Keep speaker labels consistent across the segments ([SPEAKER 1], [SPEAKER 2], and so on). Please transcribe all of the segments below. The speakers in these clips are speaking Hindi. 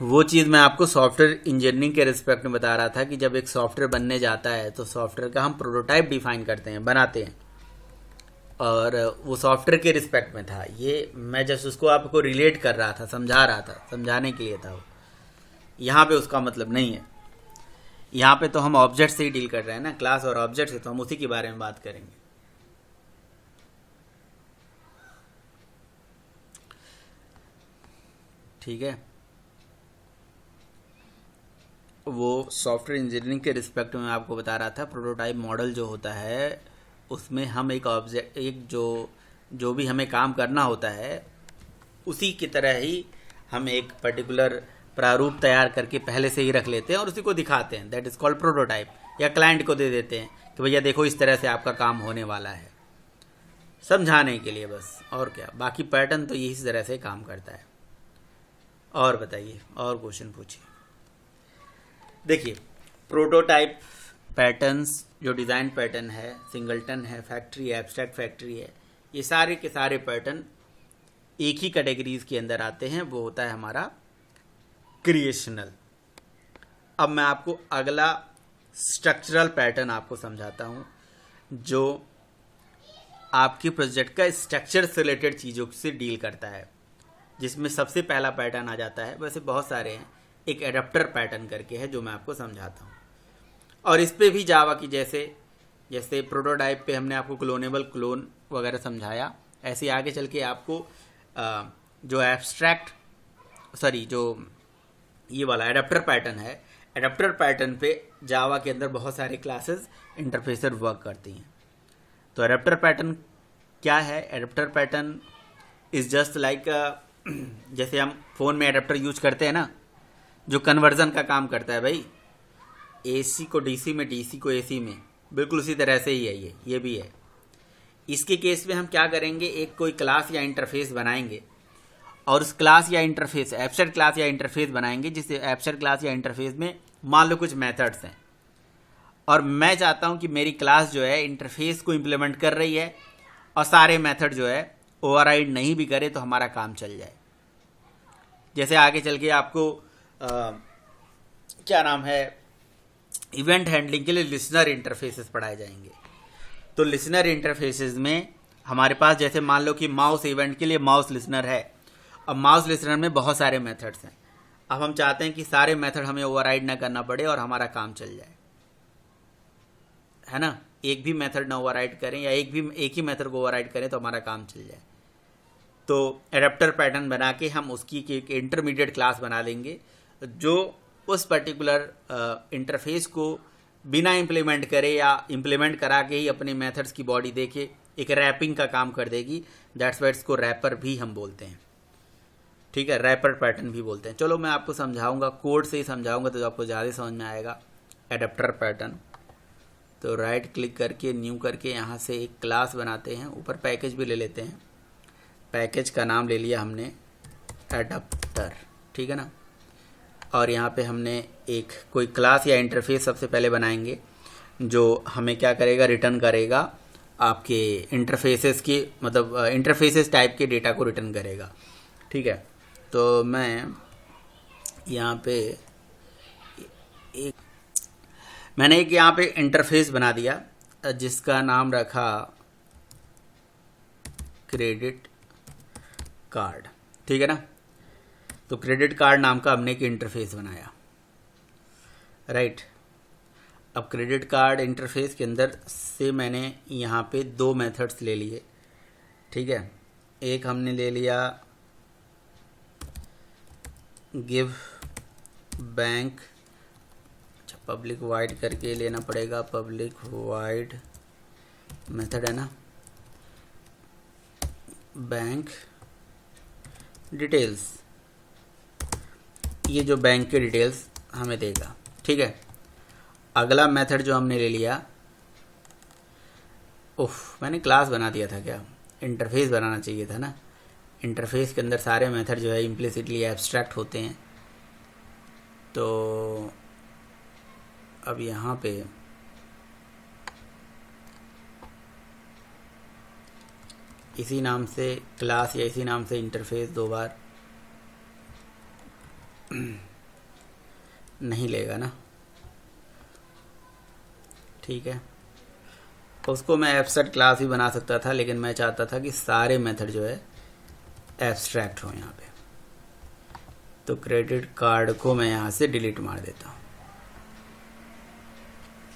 [SPEAKER 1] वो चीज़ मैं आपको सॉफ्टवेयर इंजीनियरिंग के रिस्पेक्ट में बता रहा था कि जब एक सॉफ्टवेयर बनने जाता है तो सॉफ्टवेयर का हम प्रोटोटाइप डिफाइन करते हैं, बनाते हैं, और वो सॉफ्टवेयर के रिस्पेक्ट में था। ये मैं जस्ट उसको आपको रिलेट कर रहा था, समझा रहा था, समझाने के लिए था वो। यहाँ पे उसका मतलब नहीं है। यहाँ पे तो हम ऑब्जेक्ट से ही डील कर रहे हैं ना, क्लास और ऑब्जेक्ट से, तो हम उसी के बारे में बात करेंगे। ठीक है, वो सॉफ्टवेयर इंजीनियरिंग के रिस्पेक्ट में आपको बता रहा था। प्रोटोटाइप मॉडल जो होता है उसमें हम एक ऑब्जेक्ट, एक जो भी हमें काम करना होता है उसी की तरह ही हम एक पर्टिकुलर प्रारूप तैयार करके पहले से ही रख लेते हैं और उसी को दिखाते हैं। That is called prototype. या क्लाइंट को दे देते हैं कि भैया देखो इस तरह से आपका काम होने वाला है, समझाने के लिए बस, और क्या। बाकी पैटर्न तो यही तरह से काम करता है। और बताइए, और क्वेश्चन पूछिए। देखिए, प्रोटोटाइप पैटर्न्स, जो डिज़ाइन पैटर्न है, सिंगलटन है, फैक्ट्री है, एब्स्ट्रैक्ट फैक्ट्री है, ये सारे के सारे पैटर्न एक ही कैटेगरीज के अंदर आते हैं। वो होता है हमारा क्रिएशनल। अब मैं आपको अगला स्ट्रक्चरल पैटर्न आपको समझाता हूँ, जो आपके प्रोजेक्ट का स्ट्रक्चर से रिलेटेड चीज़ों से डील करता है, जिसमें सबसे पहला पैटर्न आ जाता है। वैसे बहुत सारे हैं, एक एडाप्टर पैटर्न करके है जो मैं आपको समझाता हूँ। और इस पे भी जावा की जैसे प्रोटोटाइप पे हमने आपको क्लोनेबल क्लोन वगैरह समझाया, ऐसे आगे चल के आपको जो एब्स्ट्रैक्ट, जो ये वाला एडाप्टर पैटर्न है, एडाप्टर पैटर्न पे जावा के अंदर बहुत सारे क्लासेस इंटरफेसर वर्क करती हैं। तो एडाप्टर पैटर्न क्या है? Adapter pattern is just like, जैसे हम फ़ोन में एडाप्टर यूज करते हैं ना, जो कन्वर्जन का काम करता है भाई, एसी को डीसी में, डीसी को एसी में, बिल्कुल उसी तरह से ही है ये भी है। इसके केस में हम क्या करेंगे, एक कोई क्लास या इंटरफेस बनाएंगे, और उस क्लास या इंटरफेस, एब्स्ट्रैक्ट क्लास या इंटरफेस बनाएंगे, जिस एब्स्ट्रैक्ट क्लास या इंटरफेस में मान लो कुछ मेथड्स हैं, और मैं चाहता हूं कि मेरी क्लास जो है इंटरफेस को इम्प्लीमेंट कर रही है और सारे मेथड जो है ओवरराइड नहीं भी करे तो हमारा काम चल जाए। जैसे आगे चल के आपको क्या नाम है, इवेंट हैंडलिंग के लिए लिसनर इंटरफेसेस पढ़ाए जाएंगे। तो लिसनर इंटरफेसेस में हमारे पास, जैसे मान लो कि माउस इवेंट के लिए माउस लिसनर है, अब माउस लिसनर में बहुत सारे मेथड्स हैं। अब हम चाहते हैं कि सारे मेथड हमें ओवरराइड ना करना पड़े और हमारा काम चल जाए, है ना। एक भी मेथड ना ओवरराइड करें, या एक ही मेथड को ओवरराइड करें तो हमारा काम चल जाए। तो एडाप्टर पैटर्न बना के हम उसकी एक इंटरमीडिएट क्लास बना लेंगे, जो उस पर्टिकुलर इंटरफेस को बिना इम्प्लीमेंट करे या इम्प्लीमेंट करा के ही अपने मेथड्स की बॉडी देके एक रैपिंग का काम कर देगी। दैट्स वाई इसको रैपर भी हम बोलते हैं। ठीक है, रैपर पैटर्न भी बोलते हैं। चलो मैं आपको समझाऊंगा, कोड से ही समझाऊंगा तो आपको ज़्यादा समझ में आएगा। एडाप्टर पैटर्न, तो राइट क्लिक करके न्यू करके यहाँ से एक क्लास बनाते हैं, ऊपर पैकेज भी ले लेते हैं। पैकेज का नाम ले लिया हमने एडाप्टर, ठीक है ना। और यहाँ पे हमने एक कोई क्लास या इंटरफेस सबसे पहले बनाएंगे, जो हमें क्या करेगा, रिटर्न करेगा आपके इंटरफेसेस की, मतलब इंटरफेसेस टाइप के डेटा को रिटर्न करेगा। ठीक है, तो मैं यहाँ पे मैंने एक यहाँ पे इंटरफेस बना दिया जिसका नाम रखा क्रेडिट कार्ड, ठीक है ना। तो क्रेडिट कार्ड नाम का हमने एक इंटरफेस बनाया, राइट। अब क्रेडिट कार्ड इंटरफेस के अंदर से मैंने यहाँ पे दो मेथड्स ले लिए, ठीक है। एक हमने ले लिया गिव बैंक, अच्छा पब्लिक वाइड करके लेना पड़ेगा, पब्लिक वाइड मेथड है ना, बैंक डिटेल्स, ये जो बैंक के डिटेल्स हमें देगा, ठीक है। अगला मेथड जो हमने ले लिया, मैंने क्लास बना दिया था क्या, इंटरफेस बनाना चाहिए था ना। इंटरफेस के अंदर सारे मेथड जो है इम्प्लिसिटली एब्स्ट्रैक्ट होते हैं। तो अब यहाँ पे इसी नाम से क्लास या इसी नाम से इंटरफेस दो बार नहीं लेगा ना, ठीक है। उसको मैं एब्स्ट्रैक्ट क्लास भी बना सकता था, लेकिन मैं चाहता था कि सारे मेथड जो है एब्स्ट्रैक्ट हो यहाँ पे। तो क्रेडिट कार्ड को मैं यहाँ से डिलीट मार देता हूँ,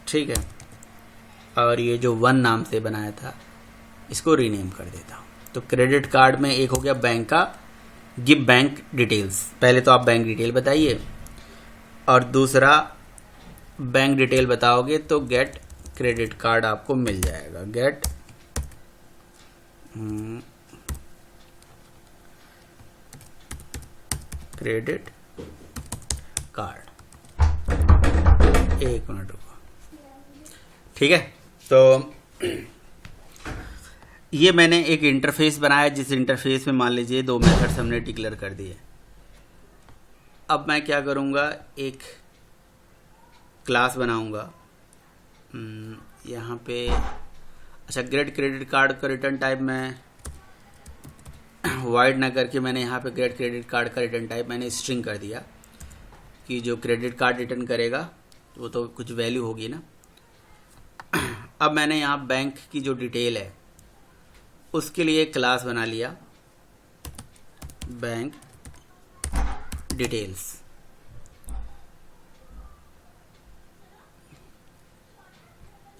[SPEAKER 1] ठीक है। और ये जो 1 नाम से बनाया था इसको रीनेम कर देता हूँ। तो क्रेडिट कार्ड में एक हो गया बैंक का गिव बैंक डिटेल्स, पहले तो आप बैंक डिटेल बताइए, और दूसरा बैंक डिटेल बताओगे तो गेट क्रेडिट कार्ड आपको मिल जाएगा। गेट क्रेडिट कार्ड, एक मिनट रुको, ठीक है। तो ये मैंने एक इंटरफेस बनाया, जिस इंटरफेस में मान लीजिए 2 मेथड्स हमने डिक्लेयर कर दिए। अब मैं क्या करूँगा, एक क्लास बनाऊँगा यहाँ पे। अच्छा, गेट क्रेडिट कार्ड का रिटर्न टाइप मैं वाइड ना करके मैंने यहाँ पे गेट क्रेडिट कार्ड का रिटर्न टाइप मैंने स्ट्रिंग कर दिया, कि जो क्रेडिट कार्ड रिटर्न करेगा वो तो कुछ वैल्यू होगी ना। अब मैंने यहाँ बैंक की जो डिटेल है उसके लिए क्लास बना लिया, बैंक डिटेल्स।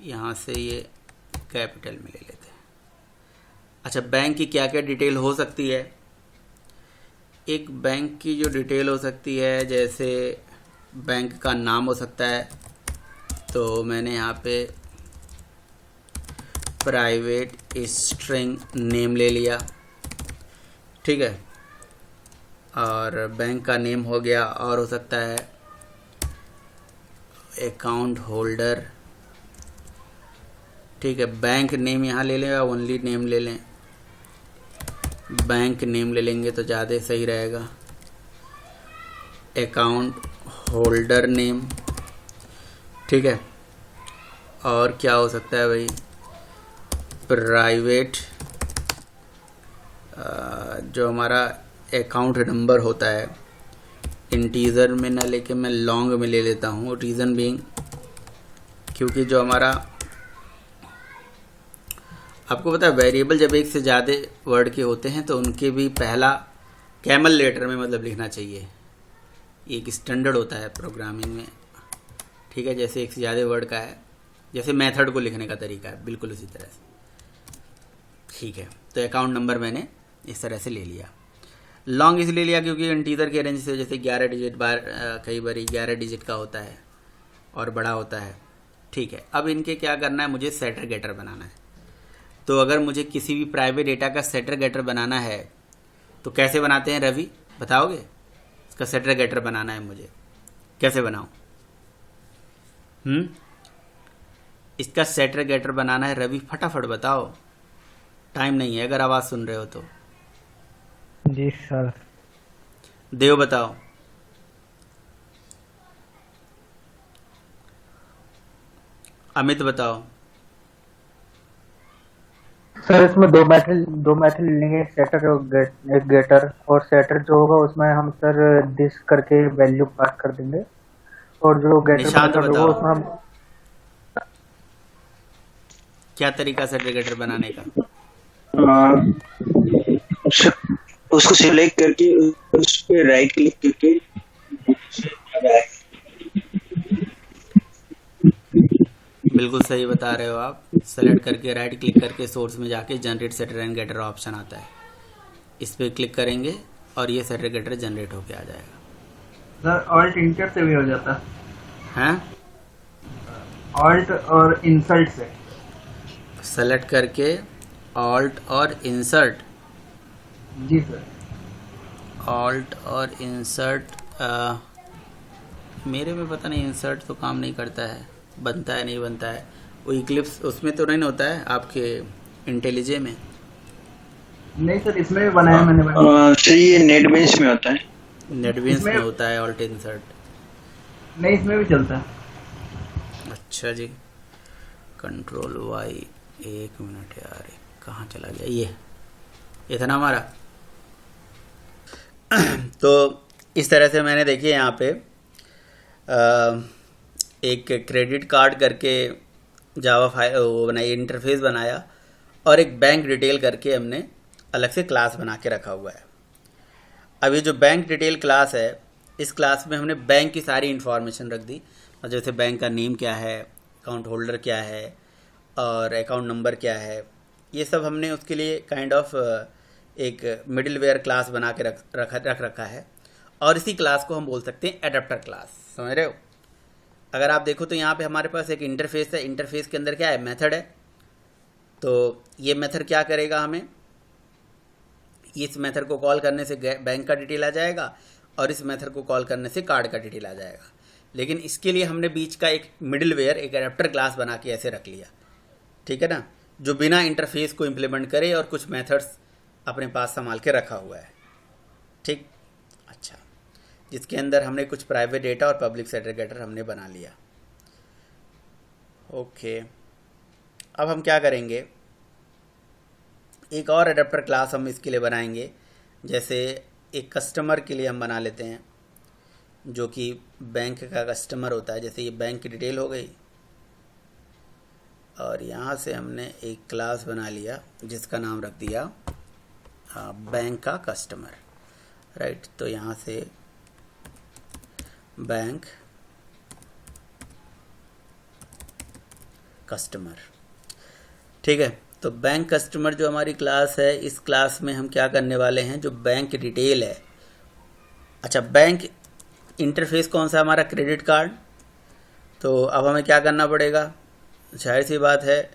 [SPEAKER 1] यहाँ से ये कैपिटल में ले लेते हैं। अच्छा, बैंक की क्या क्या डिटेल हो सकती है? एक बैंक की जो डिटेल हो सकती है, जैसे बैंक का नाम हो सकता है, तो मैंने यहाँ पे प्राइवेट स्ट्रिंग नेम ले लिया, ठीक है। और बैंक का नेम हो गया, और हो सकता है अकाउंट होल्डर, ठीक है। बैंक नेम यहाँ ले लें या ओनली नेम ले लें? बैंक नेम ले लेंगे तो ज़्यादा सही रहेगा। अकाउंट होल्डर नेम, ठीक है। और क्या हो सकता है भाई, प्राइवेट जो हमारा अकाउंट नंबर होता है, इंटीजर में ना लेके मैं लॉन्ग में ले लेता हूँ। रीज़न बीइंग, क्योंकि जो हमारा, आपको पता है वेरिएबल जब एक से ज़्यादा वर्ड के होते हैं तो उनके भी पहला कैमल लेटर में मतलब लिखना चाहिए। एक स्टैंडर्ड होता है प्रोग्रामिंग में, ठीक है। जैसे एक से ज़्यादा वर्ड का है, जैसे मेथड को लिखने का तरीका है, बिल्कुल उसी तरह से, ठीक है। तो अकाउंट नंबर मैंने इस तरह से ले लिया। लॉन्ग इसलिए लिया क्योंकि इंटीजर के रेंज से, जैसे 11 डिजिट कई बार 11 डिजिट का होता है और बड़ा होता है, ठीक है। अब इनके क्या करना है, मुझे सेटर गेटर बनाना है। तो अगर मुझे किसी भी प्राइवेट डेटा का सेटर गेटर बनाना है तो कैसे बनाते हैं रवि, बताओगे? इसका सेटर गेटर बनाना है मुझे, कैसे बनाऊं? इसका सेटर गेटर बनाना है रवि, फटाफट बताओ, टाइम नहीं है अगर आवाज़ सुन रहे हो तो।
[SPEAKER 2] जी सर।
[SPEAKER 1] देव बताओ। अमित बताओ।
[SPEAKER 2] सर इसमें दो मेथड लेंगे, सेटर और एक गेटर। और सेटर जो होगा उसमें हम सर दिस करके वैल्यू पास कर देंगे, और जो गेटर
[SPEAKER 1] निशांत
[SPEAKER 2] मेथड होगा
[SPEAKER 1] बताओ,
[SPEAKER 2] उसमें हम
[SPEAKER 1] क्या तरीका सेटर गेटर बनाने का?
[SPEAKER 3] उसको सिलेक्ट करके उस पे राइट क्लिक करके
[SPEAKER 1] बिल्कुल सही बता रहे हो आप। सेलेक्ट करके राइट क्लिक करके सोर्स में जाके generate setter and getter option आता है, इस पर क्लिक करेंगे और ये सेटर गेटर जनरेट होके आ जाएगा।
[SPEAKER 4] सर ऑल्ट इंटर से भी हो जाता
[SPEAKER 1] हैं?
[SPEAKER 4] ऑल्ट और इंसल्ट से।
[SPEAKER 1] सेलेक्ट करके ऑल्ट और इंसर्ट,
[SPEAKER 4] जी सर।
[SPEAKER 1] ऑल्ट और इंसर्ट, मेरे में पता नहीं इंसर्ट तो काम नहीं करता है, बनता है नहीं बनता है। वो इक्लिप्स उसमें तो नहीं होता है आपके इंटेलिजे में?
[SPEAKER 4] नहीं सर, इसमें भी बनाया मैंने।
[SPEAKER 3] सर ये नेटबीन्स में होता है।
[SPEAKER 1] नेटबीन्स में होता है ऑल्ट इंसर्ट?
[SPEAKER 4] नहीं, इसमें भी चलता है।
[SPEAKER 1] अच्छा जी, कंट्रोल वाई, एक मिनट यार, कहाँ चला गया ये था ना हमारा। तो इस तरह से मैंने देखिए यहाँ पे एक क्रेडिट कार्ड करके जावा फाइल वो बनाई, इंटरफेस बनाया, और एक बैंक डिटेल करके हमने अलग से क्लास बना के रखा हुआ है। अब ये जो बैंक डिटेल क्लास है, इस क्लास में हमने बैंक की सारी इन्फॉर्मेशन रख दी, और जैसे बैंक का नेम क्या है, अकाउंट होल्डर क्या है, और अकाउंट नंबर क्या है, ये सब हमने उसके लिए काइंड ऑफ एक मिडिलवेयर क्लास बना के रख रखा है। और इसी क्लास को हम बोल सकते हैं एडेप्टर क्लास। समझ रहे हो? अगर आप देखो तो यहाँ पे हमारे पास एक इंटरफेस है, इंटरफेस के अंदर क्या है, मेथड है। तो ये मेथड क्या करेगा, हमें इस मेथड को कॉल करने से बैंक का डिटेल आ जाएगा, और इस मेथड को कॉल करने से कार्ड का डिटेल आ जाएगा। लेकिन इसके लिए हमने बीच का एक मिडिलवेयर, एक एडेप्टर क्लास बना के ऐसे रख लिया, ठीक है ना, जो बिना इंटरफेस को इम्प्लीमेंट करे और कुछ मेथड्स अपने पास संभाल के रखा हुआ है। ठीक, अच्छा, जिसके अंदर हमने कुछ प्राइवेट डेटा और पब्लिक सेग्रीगेटर हमने बना लिया। ओके, अब हम क्या करेंगे, एक और एडेप्टर क्लास हम इसके लिए बनाएंगे। जैसे एक कस्टमर के लिए हम बना लेते हैं, जो कि बैंक का कस्टमर होता है। जैसे ये बैंक की डिटेल हो गई, और यहाँ से हमने एक क्लास बना लिया जिसका नाम रख दिया बैंक का कस्टमर, राइट। तो यहाँ से बैंक कस्टमर, ठीक है। तो बैंक कस्टमर जो हमारी क्लास है, इस क्लास में हम क्या करने वाले हैं, जो बैंक डिटेल है, अच्छा, बैंक इंटरफेस कौन सा हमारा, क्रेडिट कार्ड। तो अब हमें क्या करना पड़ेगा, जाहिर सी बात है,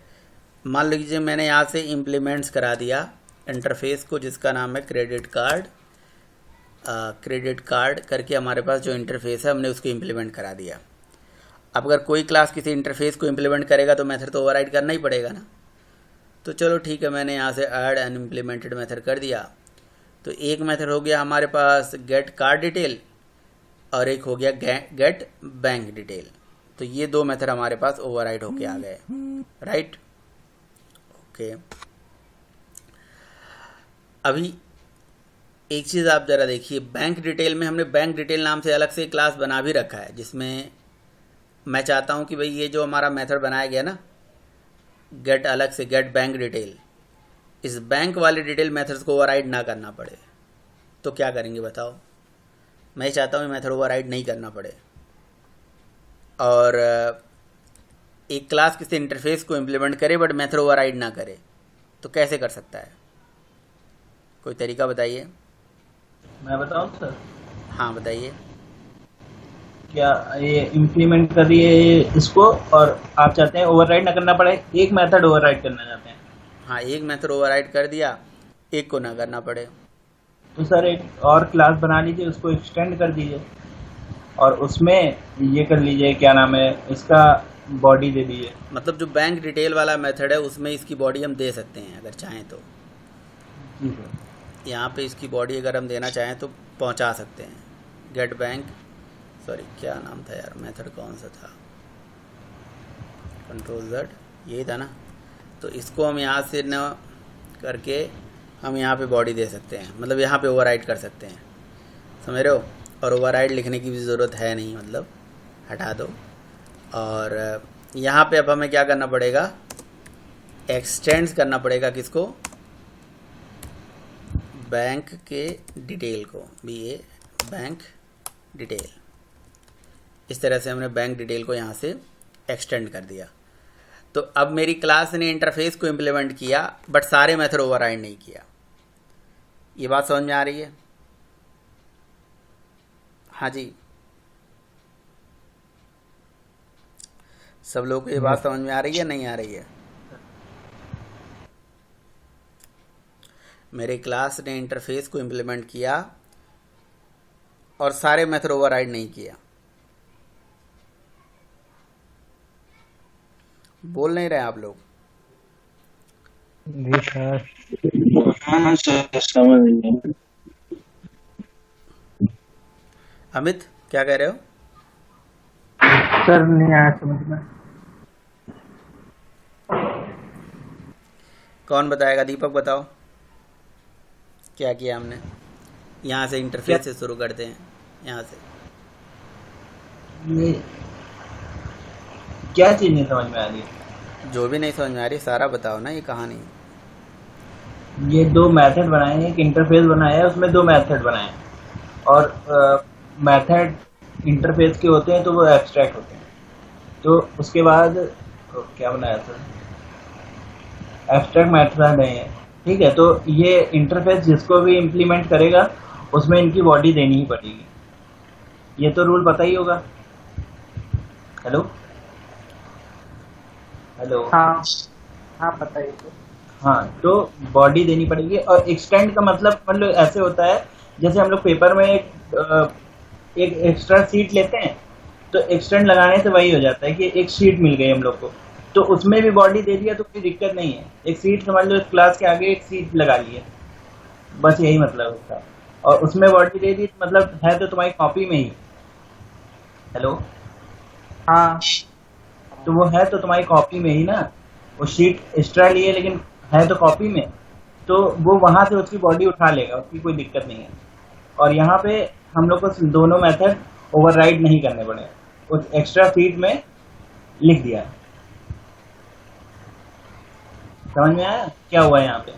[SPEAKER 1] मान लीजिए मैंने यहाँ से इम्प्लीमेंट्स करा दिया इंटरफेस को, जिसका नाम है क्रेडिट कार्ड। क्रेडिट कार्ड करके हमारे पास जो इंटरफेस है, हमने उसको इम्प्लीमेंट करा दिया। अब अगर कोई क्लास किसी इंटरफेस को इम्प्लीमेंट करेगा तो मेथड तो ओवरराइड करना ही पड़ेगा ना। तो चलो ठीक है, मैंने यहाँ से ऐड अनइम्प्लीमेंटेड मेथड कर दिया। तो एक मेथड हो गया हमारे पास गेट कार्ड डिटेल, और एक हो गया गेट बैंक डिटेल। तो ये दो मेथड हमारे पास ओवरराइड होके आ गए, राइट। ओके, अभी एक चीज़ आप ज़रा देखिए, बैंक डिटेल में हमने बैंक डिटेल नाम से अलग से क्लास बना भी रखा है, जिसमें मैं चाहता हूँ कि भाई ये जो हमारा मेथड बनाया गया ना, गेट अलग से गेट बैंक डिटेल, इस बैंक वाले डिटेल मेथड्स को ओवरराइड ना करना पड़े। तो क्या करेंगे बताओ? मैं चाहता हूँ मेथड ओवरराइड नहीं करना पड़े, और एक क्लास किसी इंटरफेस को इम्प्लीमेंट करे बट मेथड ओवरराइड ना करे। तो कैसे कर सकता है, कोई तरीका बताइए।
[SPEAKER 4] मैं बताऊं सर?
[SPEAKER 1] हाँ बताइए।
[SPEAKER 4] क्या ये इम्प्लीमेंट कर रही है इसको, और आप चाहते हैं ओवरराइड ना करना पड़े, एक मेथड ओवरराइड करना चाहते हैं।
[SPEAKER 1] हाँ, एक मेथड ओवरराइड कर दिया, एक को ना करना पड़े।
[SPEAKER 4] तो सर एक और क्लास बना लीजिए, उसको एक्सटेंड कर दीजिए, और उसमें ये कर लीजिए, क्या नाम है इसका, बॉडी दे दीजिए।
[SPEAKER 1] मतलब जो बैंक डिटेल वाला मेथड है उसमें इसकी बॉडी हम दे सकते हैं अगर चाहें तो।
[SPEAKER 4] जी सर।
[SPEAKER 1] यहाँ पे इसकी बॉडी अगर हम देना चाहें तो पहुँचा सकते हैं। गेट बैंक, सॉरी क्या नाम था यार, मेथड कौन सा था, Ctrl+Z, यही था ना। तो इसको हम यहाँ से न करके हम यहाँ पे बॉडी दे सकते हैं, मतलब यहाँ पे ओवरराइड कर सकते हैं, समझ रहे हो। और ओवरराइड लिखने की भी ज़रूरत है नहीं, मतलब हटा दो। और यहाँ पे अब हमें क्या करना पड़ेगा, एक्सटेंड करना पड़ेगा किसको, बैंक के डिटेल को, BA बैंक डिटेल। इस तरह से हमने बैंक डिटेल को यहाँ से एक्सटेंड कर दिया। तो अब मेरी क्लास ने इंटरफेस को इम्प्लीमेंट किया बट सारे मेथड ओवरराइड नहीं किया। ये बात समझ में आ रही है? हाँ जी, सब लोगों को ये बात समझ में आ रही है, नहीं आ रही है? मेरे क्लास ने इंटरफेस को इम्प्लीमेंट किया और सारे मेथड ओवरराइड नहीं किया। बोल नहीं रहे आप लोग?
[SPEAKER 2] जी सर।
[SPEAKER 3] हाँ सर, समझ गया।
[SPEAKER 1] अमित क्या कह रहे हो?
[SPEAKER 2] सर नहीं आया समझ में।
[SPEAKER 1] कौन बताएगा? दीपक बताओ क्या किया हमने। यहाँ से इंटरफेस से शुरू करते हैं, यहाँ से
[SPEAKER 4] ये क्या चीज नहीं समझ में आ रही है?
[SPEAKER 1] जो भी नहीं समझ में आ रही सारा बताओ ना ये कहानी।
[SPEAKER 4] ये दो मेथड बनाए हैं, एक इंटरफेस बनाया है, उसमें दो मेथड बनाए हैं और मेथड इंटरफेस के होते हैं तो वो एब्स्ट्रैक्ट होते हैं। तो उसके बाद क्या बनाया सर, एब्स्ट्रैक्ट मेथड है, ठीक है। तो ये इंटरफेस जिसको भी इम्प्लीमेंट करेगा उसमें इनकी बॉडी देनी ही पड़ेगी, ये तो रूल पता ही होगा। हेलो हेलो
[SPEAKER 2] हाँ हाँ, पता ही तो।
[SPEAKER 4] हाँ, तो बॉडी देनी पड़ेगी। और एक्सटेंड का मतलब ऐसे होता है जैसे हम लोग पेपर में एक एक्स्ट्रा सीट लेते हैं, तो एक्सटेंड लगाने से वही हो जाता है कि एक सीट मिल गई हम लोग को, तो उसमें भी बॉडी दे दिया तो कोई दिक्कत नहीं है। एक सीट समझ लो, क्लास के आगे एक सीट लगा ली है, बस यही मतलब उसका। और उसमें बॉडी दे दी मतलब है तो तुम्हारी कॉपी में ही। हेलो,
[SPEAKER 2] हाँ
[SPEAKER 4] तो वो है तो तुम्हारी कॉपी में ही ना, वो शीट एक्स्ट्रा लिए लेकिन है तो कॉपी में, तो वो वहां से उसकी बॉडी उठा लेगा, उसकी कोई दिक्कत नहीं है। और यहाँ पे हम लोग को दोनों मेथड ओवरराइड नहीं करने पड़े, उस एक्स्ट्रा शीट में लिख दिया। समझ में आया क्या हुआ यहाँ पे?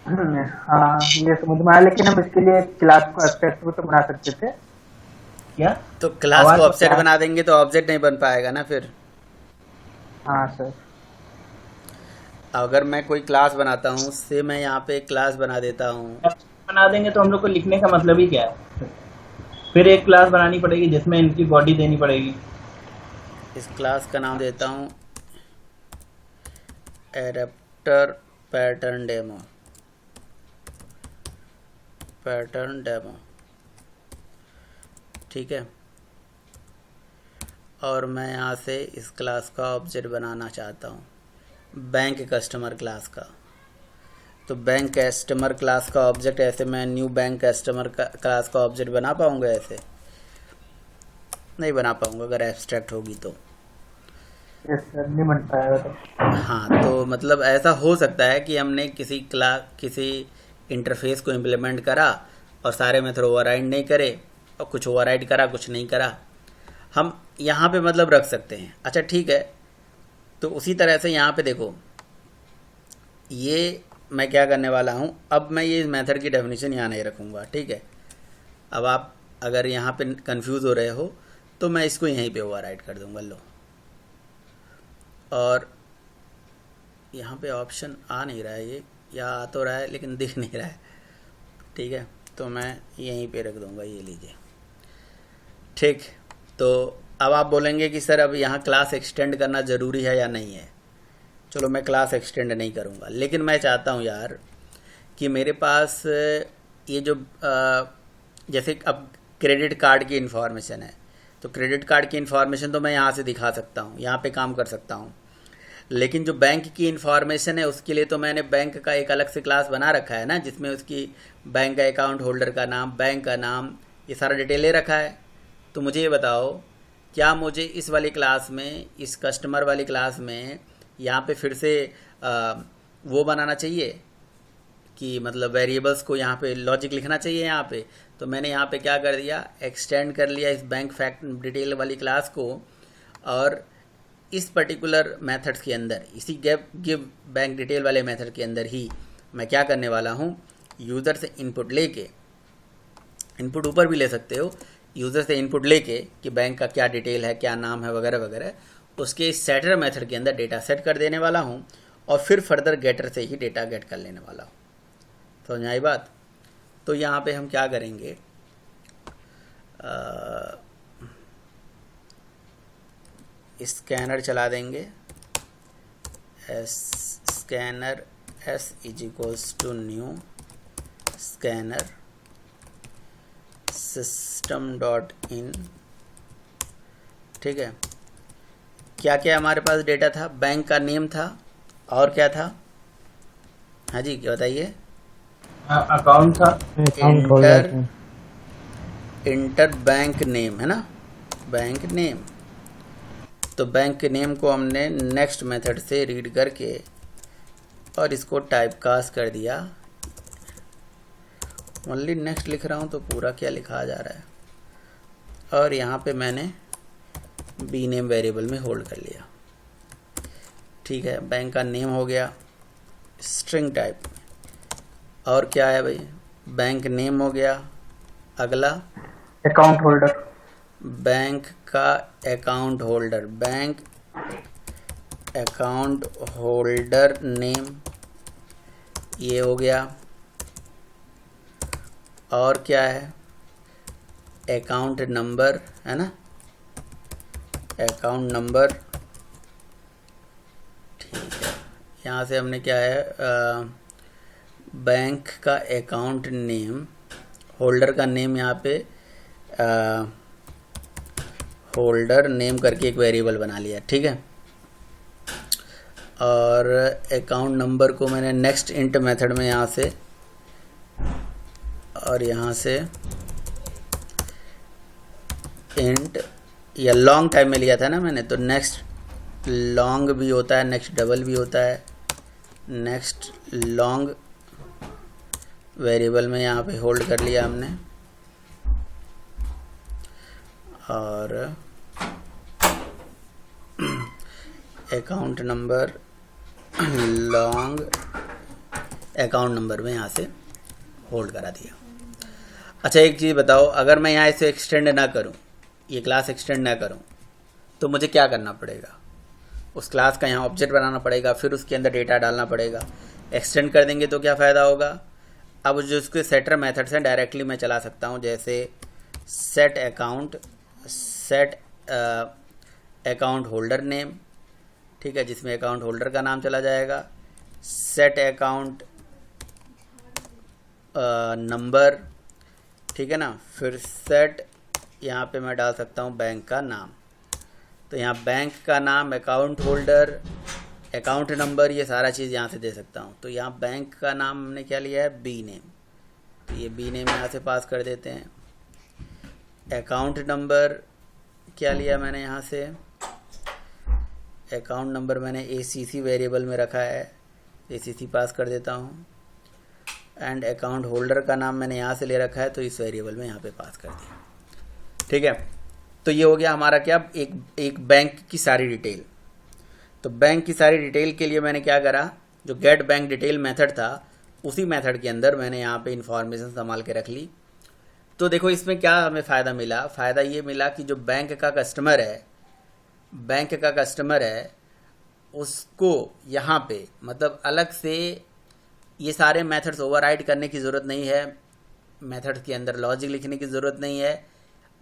[SPEAKER 2] हाँ, ये समझ में आया, लेकिन हम इसके लिए क्लास को एब्स्ट्रैक्ट भी तो बना सकते थे।
[SPEAKER 4] क्या
[SPEAKER 1] तो क्लास
[SPEAKER 4] आवाज
[SPEAKER 1] को ऑब्जेक्ट
[SPEAKER 2] क्या?
[SPEAKER 1] बना देंगे तो ऑब्जेक्ट नहीं बन पाएगा ना फिर।
[SPEAKER 2] हाँ सर।
[SPEAKER 1] अगर मैं कोई क्लास बनाता हूँ उससे मैं यहाँ पे एक क्लास बना देता हूँ।
[SPEAKER 4] बना देंगे तो हम लोग को लिखने का मतलब ही क्या है? फिर एक क्लास बनानी पड़ेगी जिसमें इनकी बॉडी देनी पड़ेगी।
[SPEAKER 1] इस क्लास का नाम देता हूँ adapter pattern demo. Pattern demo, ठीक है। और मैं यहाँ से इस क्लास का ऑब्जेक्ट बनाना चाहता हूँ बैंक कस्टमर क्लास का। तो बैंक कस्टमर क्लास का ऑब्जेक्ट ऐसे मैं न्यू बैंक कस्टमर क्लास का ऑब्जेक्ट बना पाऊँगा? ऐसे नहीं बना पाऊँगा अगर एब्स्ट्रैक्ट होगी तो।
[SPEAKER 2] यस सर, नहीं बन पाएगा तो।
[SPEAKER 1] हाँ, तो मतलब ऐसा हो सकता है कि हमने किसी इंटरफेस को इम्प्लीमेंट करा और सारे मेथड ओवरराइड नहीं करे, और कुछ ओवरराइड करा कुछ नहीं करा। हम यहाँ पे मतलब रख सकते हैं। अच्छा ठीक है, तो उसी तरह से यहाँ पे देखो, ये मैं क्या करने वाला हूँ, अब मैं ये मेथड की डेफिनेशन यहाँ नहीं रखूँगा, ठीक है। अब आप अगर यहाँ पे कंफ्यूज हो रहे हो तो मैं इसको यहीं पे ओवरराइड कर दूँगा, लो। और यहाँ पे ऑप्शन आ नहीं रहा है, ये या आ तो रहा है लेकिन दिख नहीं रहा है, ठीक है। तो मैं यहीं पे रख दूँगा, ये लीजिए, ठीक। तो अब आप बोलेंगे कि सर अब यहाँ क्लास एक्सटेंड करना ज़रूरी है या नहीं है। चलो मैं क्लास एक्सटेंड नहीं करूँगा, लेकिन मैं चाहता हूँ यार कि मेरे पास ये जो जैसे अब क्रेडिट कार्ड की इन्फॉर्मेशन है, तो क्रेडिट कार्ड की इन्फॉर्मेशन तो मैं यहाँ से दिखा सकता हूँ, यहाँ पे काम कर सकता हूँ। लेकिन जो बैंक की इन्फॉर्मेशन है उसके लिए तो मैंने बैंक का एक अलग से क्लास बना रखा है ना, जिसमें उसकी बैंक का अकाउंट होल्डर का नाम, बैंक का नाम, ये सारा डिटेल ले रखा है। तो मुझे ये बताओ, क्या मुझे इस वाली क्लास में, इस कस्टमर वाली क्लास में यहाँ पे फिर से वो बनाना चाहिए कि मतलब वेरिएबल्स को यहाँ पे लॉजिक लिखना चाहिए यहाँ पे? तो मैंने यहाँ पे क्या कर दिया, एक्सटेंड कर लिया इस बैंक फैक्ट डिटेल वाली क्लास को, और इस पर्टिकुलर मेथड्स के अंदर, इसी गिव बैंक डिटेल वाले मेथड के अंदर ही मैं क्या करने वाला हूँ, यूज़र से इनपुट लेके, इनपुट ऊपर भी ले सकते हो, यूज़र से इनपुट लेके कि बैंक का क्या डिटेल है, क्या नाम है वगैरह वगैरह, उसके इस सेटर मेथड के अंदर डेटा सेट कर देने वाला हूँ, और फिर फर्दर गेटर से ही डेटा गेट कर लेने वाला हूँ। समझ में आई बात? तो यहाँ पे हम क्या करेंगे, स्कैनर चला देंगे, scanner S is equals to new scanner system dot in, ठीक है। क्या क्या हमारे पास डेटा था, बैंक का नेम था, और क्या था? हाँ जी, क्या बताइए?
[SPEAKER 4] अकाउंट था,
[SPEAKER 1] इंटर बैंक नेम है ना, बैंक नेम। तो बैंक के नेम को हमने नेक्स्ट मेथड से रीड करके और इसको टाइप कास्ट कर दिया। ओनली नेक्स्ट लिख रहा हूँ तो पूरा क्या लिखा जा रहा है, और यहाँ पे मैंने बी नेम वेरिएबल में होल्ड कर लिया। ठीक है, बैंक का नेम हो गया स्ट्रिंग टाइप। और क्या है भाई, बैंक नेम हो गया। अगला
[SPEAKER 2] अकाउंट होल्डर,
[SPEAKER 1] बैंक का account holder, bank account holder name, ये हो गया। और क्या है, अकाउंट नंबर, है ना, अकाउंट नंबर। ठीक है, यहाँ से हमने क्या है, बैंक का अकाउंट नेम, होल्डर का नेम, यहाँ पे होल्डर नेम करके एक वेरिएबल बना लिया। ठीक है, और अकाउंट नंबर को मैंने नेक्स्ट इंट मेथड में यहाँ से और यहाँ से इंट या लॉन्ग टाइम में लिया था ना मैंने, तो नेक्स्ट लॉन्ग भी होता है, नेक्स्ट डबल भी होता है। नेक्स्ट लॉन्ग वेरिएबल में यहाँ पे होल्ड कर लिया हमने, और account number long account number में यहाँ से होल्ड करा दिया। अच्छा, एक चीज़ बताओ, अगर मैं यहाँ इसे एक्सटेंड ना करूँ, ये क्लास एक्सटेंड ना करूँ, तो मुझे क्या करना पड़ेगा? उस क्लास का यहाँ ऑब्जेक्ट बनाना पड़ेगा, फिर उसके अंदर डेटा डालना पड़ेगा। एक्सटेंड कर देंगे तो क्या फ़ायदा होगा? अब जो उसके सेटर मेथड से डायरेक्टली मैं चला सकता हूँ, जैसे सेट अकाउंट होल्डर नेम, ठीक है, जिसमें अकाउंट होल्डर का नाम चला जाएगा। सेट अकाउंट नंबर, ठीक है ना, फिर सेट यहाँ पे मैं डाल सकता हूँ बैंक का नाम। तो यहाँ बैंक का नाम, अकाउंट होल्डर, अकाउंट नंबर, ये सारा चीज़ यहाँ से दे सकता हूँ। तो यहाँ बैंक का नाम हमने क्या लिया है, बी नेम, तो ये बी नेम यहाँ से पास कर देते हैं। अकाउंट नंबर क्या लिया मैंने यहाँ से, अकाउंट नंबर मैंने ACC वेरिएबल में रखा है, ACC पास कर देता हूँ। एंड अकाउंट होल्डर का नाम मैंने यहाँ से ले रखा है, तो इस वेरिएबल में यहाँ पे पास कर दिया। ठीक है, तो ये हो गया हमारा क्या, एक बैंक की सारी डिटेल। तो बैंक की सारी डिटेल के लिए मैंने क्या करा, जो गेट बैंक डिटेल मेथड था, उसी मेथड के अंदर मैंने यहाँ पे इंफॉर्मेशन संभाल के रख ली। तो देखो इसमें क्या हमें फ़ायदा मिला, फ़ायदा ये मिला कि जो बैंक का कस्टमर है उसको यहाँ पे मतलब अलग से ये सारे मेथड्स ओवरराइड करने की ज़रूरत नहीं है, मेथड्स के अंदर लॉजिक लिखने की ज़रूरत नहीं है।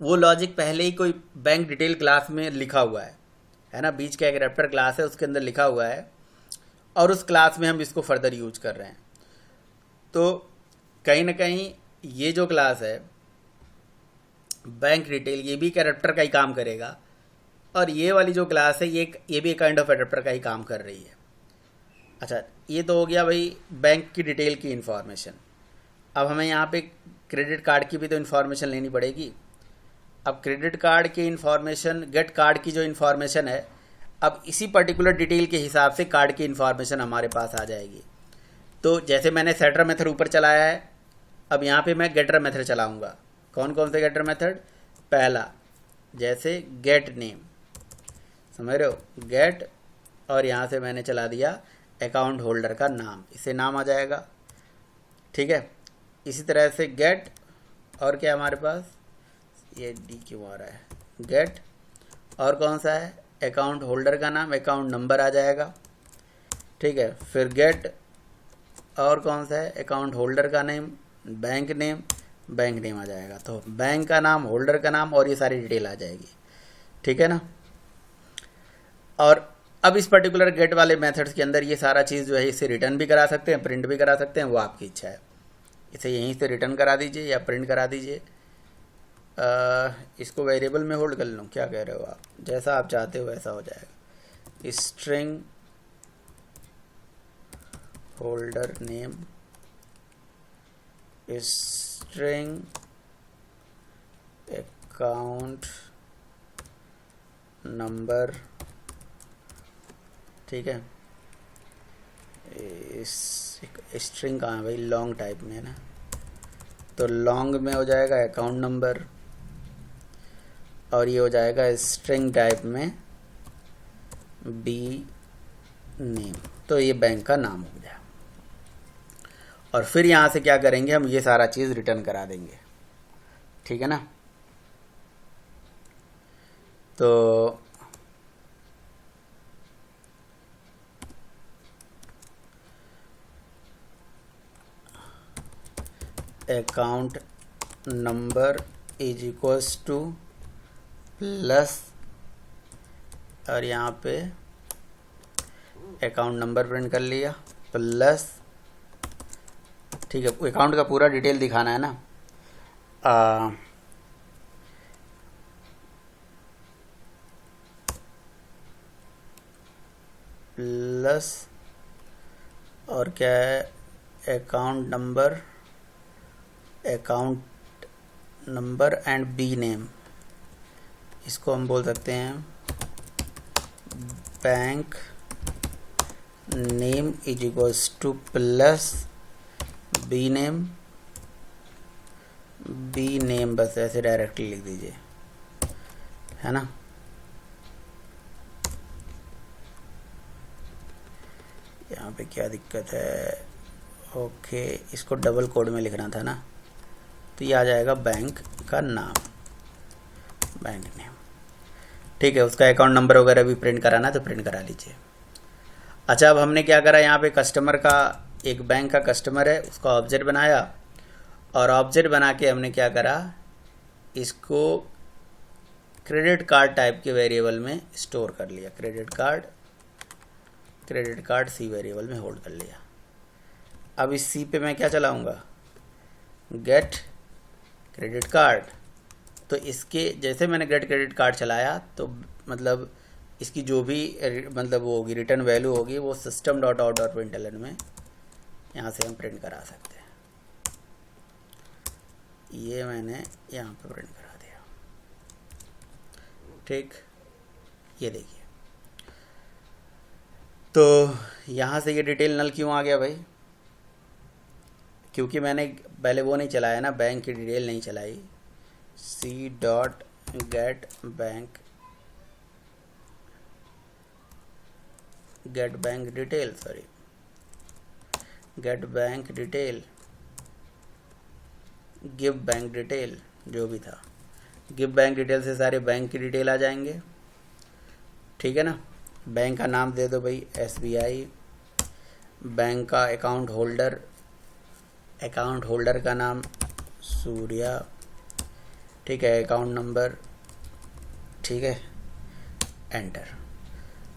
[SPEAKER 1] वो लॉजिक पहले ही कोई बैंक डिटेल क्लास में लिखा हुआ है ना, बीच का एक रैप्टर क्लास है, उसके अंदर लिखा हुआ है, और उस क्लास में हम इसको फर्दर यूज कर रहे हैं। तो कहीं ना कहीं ये जो क्लास है बैंक डिटेल, ये भी एक एडेप्टर का ही काम करेगा, और ये वाली जो क्लास है ये भी एक काइंड ऑफ एडेप्टर का ही काम कर रही है। अच्छा, ये तो हो गया भाई बैंक की डिटेल की इन्फॉर्मेशन। अब हमें यहाँ पे क्रेडिट कार्ड की भी तो इन्फॉर्मेशन लेनी पड़ेगी। अब क्रेडिट कार्ड की इन्फॉर्मेशन, गेट कार्ड की जो इन्फॉर्मेशन है, अब इसी पर्टिकुलर डिटेल के हिसाब से कार्ड की इन्फॉर्मेशन हमारे पास आ जाएगी। तो जैसे मैंने सेटर मेथड ऊपर चलाया है, अब यहाँ पे मैं गेटर मेथड चलाऊँगा। कौन कौन से गेटर मेथड? पहला जैसे गेट नेम, समझ रहे हो, गेट, और यहाँ से मैंने चला दिया अकाउंट होल्डर का नाम, इससे नाम आ जाएगा। ठीक है, इसी तरह से गेट, और क्या हमारे पास, ये डी क्यों आ रहा है, गेट, और कौन सा है, अकाउंट होल्डर का नाम, अकाउंट नंबर आ जाएगा। ठीक है, फिर गेट, और कौन सा है, अकाउंट होल्डर का नेम, बैंक नेम आ जाएगा। तो बैंक का नाम, होल्डर का नाम, और ये सारी डिटेल आ जाएगी। ठीक है ना। और अब इस पर्टिकुलर गेट वाले मेथड्स के अंदर ये सारा चीज़ जो है, इसे रिटर्न भी करा सकते हैं, प्रिंट भी करा सकते हैं, वो आपकी इच्छा है। इसे यहीं से रिटर्न करा दीजिए या प्रिंट करा दीजिए। इसको वेरिएबल में होल्ड कर लूँ, क्या कह रहे हो आप? जैसा आप चाहते हो वैसा हो जाएगा। String holder name, string account number, ठीक है। स्ट्रिंग कहाँ है भाई, लॉन्ग टाइप में है ना, तो लॉन्ग में हो जाएगा अकाउंट नंबर, और ये हो जाएगा स्ट्रिंग टाइप में बी नेम, तो ये बैंक का नाम हो गया। और फिर यहाँ से क्या करेंगे, हम ये सारा चीज़ रिटर्न करा देंगे, ठीक है ना। तो account number is equals to plus, और यहाँ पे अकाउंट नंबर प्रिंट कर लिया प्लस, ठीक है, अकाउंट का पूरा डिटेल दिखाना है ना। प्लस और क्या है, account number and B name, इसको हम बोल सकते हैं bank name is equals to plus B name, बस ऐसे डायरेक्टली लिख दीजिए, है ना। यहाँ पे क्या दिक्कत है, ओके, इसको डबल कोड में लिखना था ना, तो ये आ जाएगा बैंक का नाम, बैंक नेम, ठीक है। उसका अकाउंट नंबर वगैरह भी प्रिंट कराना तो प्रिंट करा लीजिए। अच्छा, अब हमने क्या करा, यहाँ पे कस्टमर का, एक बैंक का कस्टमर है, उसका ऑब्जेक्ट बनाया, और ऑब्जेक्ट बना के हमने क्या करा, इसको क्रेडिट कार्ड टाइप के वेरिएबल में स्टोर कर लिया, क्रेडिट कार्ड सी वेरिएबल में होल्ड कर लिया। अब इस सी पे मैं क्या चलाऊँगा, गेट क्रेडिट कार्ड, तो इसके जैसे मैंने गेट क्रेडिट कार्ड चलाया तो मतलब इसकी जो भी मतलब वो होगी रिटर्न वैल्यू होगी वो system dot out dot println में यहाँ से हम प्रिंट करा सकते हैं। ये मैंने यहाँ पे प्रिंट करा दिया, ठीक, ये देखिए। तो यहाँ से ये डिटेल नल क्यों आ गया भाई, क्योंकि मैंने पहले वो नहीं चलाया ना, बैंक की डिटेल नहीं चलाई, C dot get bank detail, get bank detail, give bank detail, जो भी था, गिव बैंक डिटेल से सारे बैंक की डिटेल आ जाएंगे, ठीक है ना। बैंक का नाम दे दो भाई SBI, बैंक का अकाउंट होल्डर का नाम सूर्या, ठीक है, अकाउंट नंबर, ठीक है, एंटर।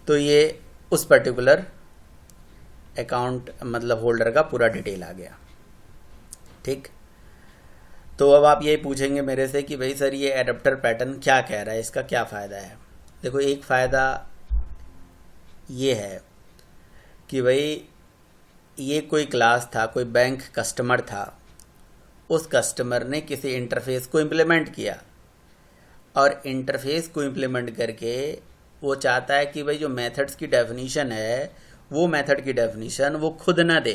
[SPEAKER 1] तो ये उस पर्टिकुलर अकाउंट मतलब होल्डर का पूरा डिटेल आ गया, ठीक। तो अब आप यही पूछेंगे मेरे से कि भाई सर ये एडाप्टर पैटर्न क्या कह रहा है, इसका क्या फ़ायदा है। देखो, एक फ़ायदा ये है कि भाई ये कोई क्लास था, कोई बैंक कस्टमर था, उस कस्टमर ने किसी इंटरफेस को इम्प्लीमेंट किया, और इंटरफेस को इम्प्लीमेंट करके वो चाहता है कि भाई जो मेथड्स की डेफिनीशन है वो मेथड की डेफिनीशन वो खुद ना दे,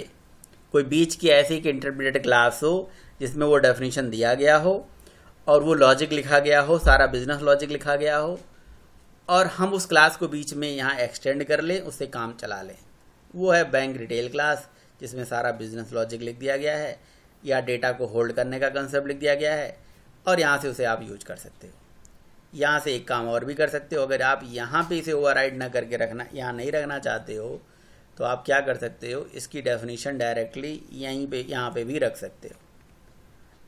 [SPEAKER 1] कोई बीच की ऐसी एक इंटरमीडिएट क्लास हो जिसमें वो डेफिनीशन दिया गया हो और वो लॉजिक लिखा गया हो, सारा बिजनेस लॉजिक लिखा गया हो, और हम उस क्लास को बीच में यहाँ एक्सटेंड कर लें, उससे काम चला लें। वो है बैंक डिटेल क्लास, जिसमें सारा बिजनेस लॉजिक लिख दिया गया है या डेटा को होल्ड करने का कंसेप्ट लिख दिया गया है, और यहाँ से उसे आप यूज कर सकते हो। यहाँ से एक काम और भी कर सकते हो, अगर आप यहाँ पे इसे ओवरराइड ना करके रखना, यहाँ नहीं रखना चाहते हो, तो आप क्या कर सकते हो, इसकी डेफिनीशन डायरेक्टली यहीं पे यहाँ पे भी रख सकते हो।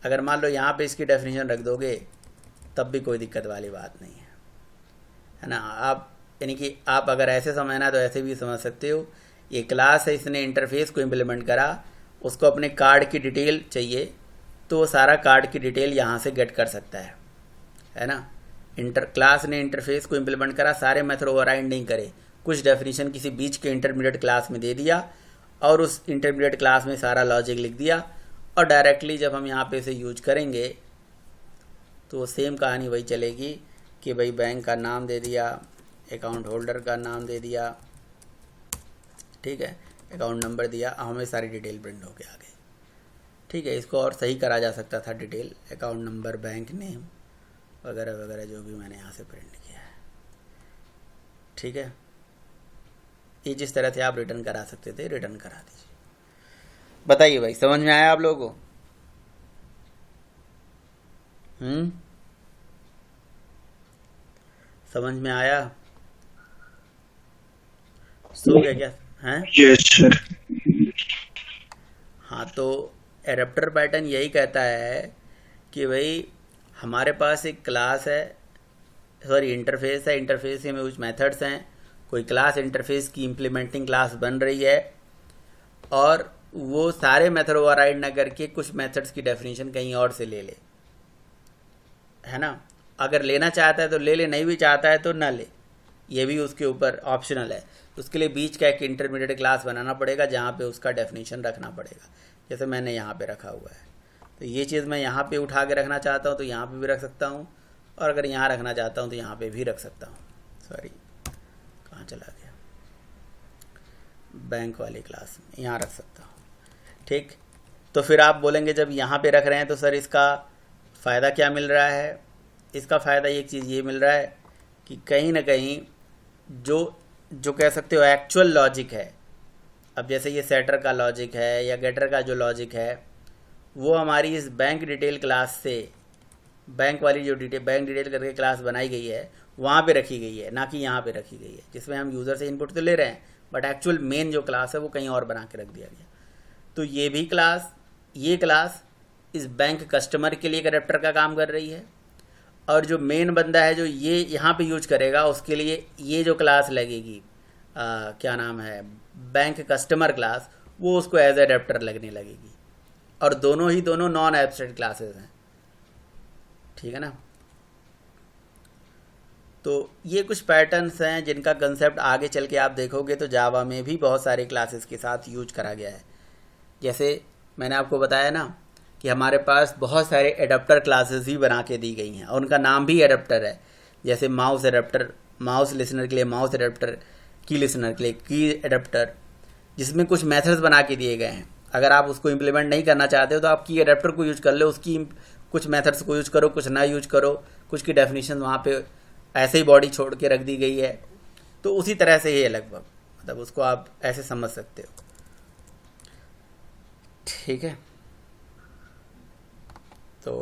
[SPEAKER 1] अगर मान लो यहाँ पे इसकी डेफिनेशन रख दोगे तब भी कोई दिक्कत वाली बात नहीं है ना। आप यानी कि आप अगर ऐसे समझना तो ऐसे भी समझ सकते हो, ये क्लास है, इसने इंटरफेस को इम्प्लीमेंट करा, उसको अपने कार्ड की डिटेल चाहिए तो वो सारा कार्ड की डिटेल यहाँ से गेट कर सकता है ना। क्लास ने इंटरफेस को इम्प्लीमेंट करा, सारे मेथड ओवरराइड नहीं करे, कुछ डेफिनेशन किसी बीच के इंटरमीडिएट क्लास में दे दिया और उस इंटरमीडिएट क्लास में सारा लॉजिक लिख दिया, और डायरेक्टली जब हम यहाँ पे इसे यूज करेंगे तो सेम कहानी वही चलेगी कि भाई बैंक का नाम दे दिया, अकाउंट होल्डर का नाम दे दिया, ठीक है, अकाउंट नंबर दिया, हमें सारी डिटेल प्रिंट होके आ गई। ठीक है, इसको और सही करा जा सकता था detail, account number, bank name, वगैरह वगैरह जो भी मैंने यहाँ से प्रिंट किया है। ठीक है, ये जिस तरह से आप रिटर्न करा सकते थे रिटर्न करा दीजिए। बताइए भाई, समझ में आया आप लोगों को? समझ में आया? सो गया क्या? हैं?
[SPEAKER 3] Yes sir.
[SPEAKER 1] हाँ, तो एडेप्टर पैटर्न यही कहता है कि भाई हमारे पास एक क्लास है, सॉरी इंटरफेस है, इंटरफेस में कुछ मेथड्स हैं, कोई क्लास इंटरफेस की इम्प्लीमेंटिंग क्लास बन रही है, और वो सारे मेथड ओवरराइड ना करके कुछ मेथड्स की डेफिनेशन कहीं और से ले ले, है ना। अगर लेना चाहता है तो ले ले, नहीं भी चाहता है तो ना ले, ये भी उसके ऊपर ऑप्शनल है। उसके लिए बीच का एक इंटरमीडिएट क्लास बनाना पड़ेगा जहाँ पे उसका डेफिनेशन रखना पड़ेगा, जैसे मैंने यहाँ पे रखा हुआ है। तो ये चीज़ मैं यहाँ पे उठा के रखना चाहता हूँ तो यहाँ पे भी रख सकता हूँ, और अगर यहाँ रखना चाहता हूँ तो यहाँ पे भी रख सकता हूँ। सॉरी, कहाँ चला गया? बैंक वाली क्लास में यहाँ रख सकता हूँ। ठीक, तो फिर आप बोलेंगे जब यहाँ पे रख रहे हैं तो सर इसका फ़ायदा क्या मिल रहा है? इसका फ़ायदा एक चीज़ ये मिल रहा है कि कहीं ना कहीं जो कह सकते हो एक्चुअल लॉजिक है, अब जैसे ये सेटर का लॉजिक है या गेटर का जो लॉजिक है, वो हमारी इस बैंक डिटेल क्लास से, बैंक वाली जो बैंक डिटेल करके क्लास बनाई गई है वहाँ पे रखी गई है, ना कि यहाँ पे रखी गई है, जिसमें हम यूज़र से इनपुट तो ले रहे हैं बट एक्चुअल मेन जो क्लास है वो कहीं और बना के रख दिया गया। तो ये भी क्लास, ये क्लास इस बैंक कस्टमर के लिए एक एडेप्टर का काम कर रही है, और जो मेन बंदा है जो ये यहाँ पे यूज करेगा उसके लिए ये जो क्लास लगेगी, क्या नाम है, बैंक कस्टमर क्लास, वो उसको एज एडेप्टर लगने लगेगी। और दोनों नॉन एब्स्ट्रैक्ट क्लासेस हैं, ठीक है ना। तो ये कुछ पैटर्न्स हैं जिनका कंसेप्ट आगे चल के आप देखोगे तो जावा में भी बहुत सारे क्लासेस के साथ यूज करा गया है। जैसे मैंने आपको बताया ना कि हमारे पास बहुत सारे एडाप्टर क्लासेस ही बना के दी गई हैं और उनका नाम भी एडाप्टर है। जैसे माउस एडाप्टर, माउस लिसनर के लिए माउस एडाप्टर, की लिसनर के लिए की एडाप्टर, जिसमें कुछ मेथड्स बना के दिए गए हैं। अगर आप उसको इम्प्लीमेंट नहीं करना चाहते हो तो आप की एडाप्टर को यूज कर लो, उसकी कुछ मेथड्स को यूज करो, कुछ ना यूज करो, कुछ की डेफिनेशन वहाँ पे ऐसे ही बॉडी छोड़ के रख दी गई है। तो उसी तरह से ये लगभग, मतलब उसको आप ऐसे समझ सकते हो, ठीक है। तो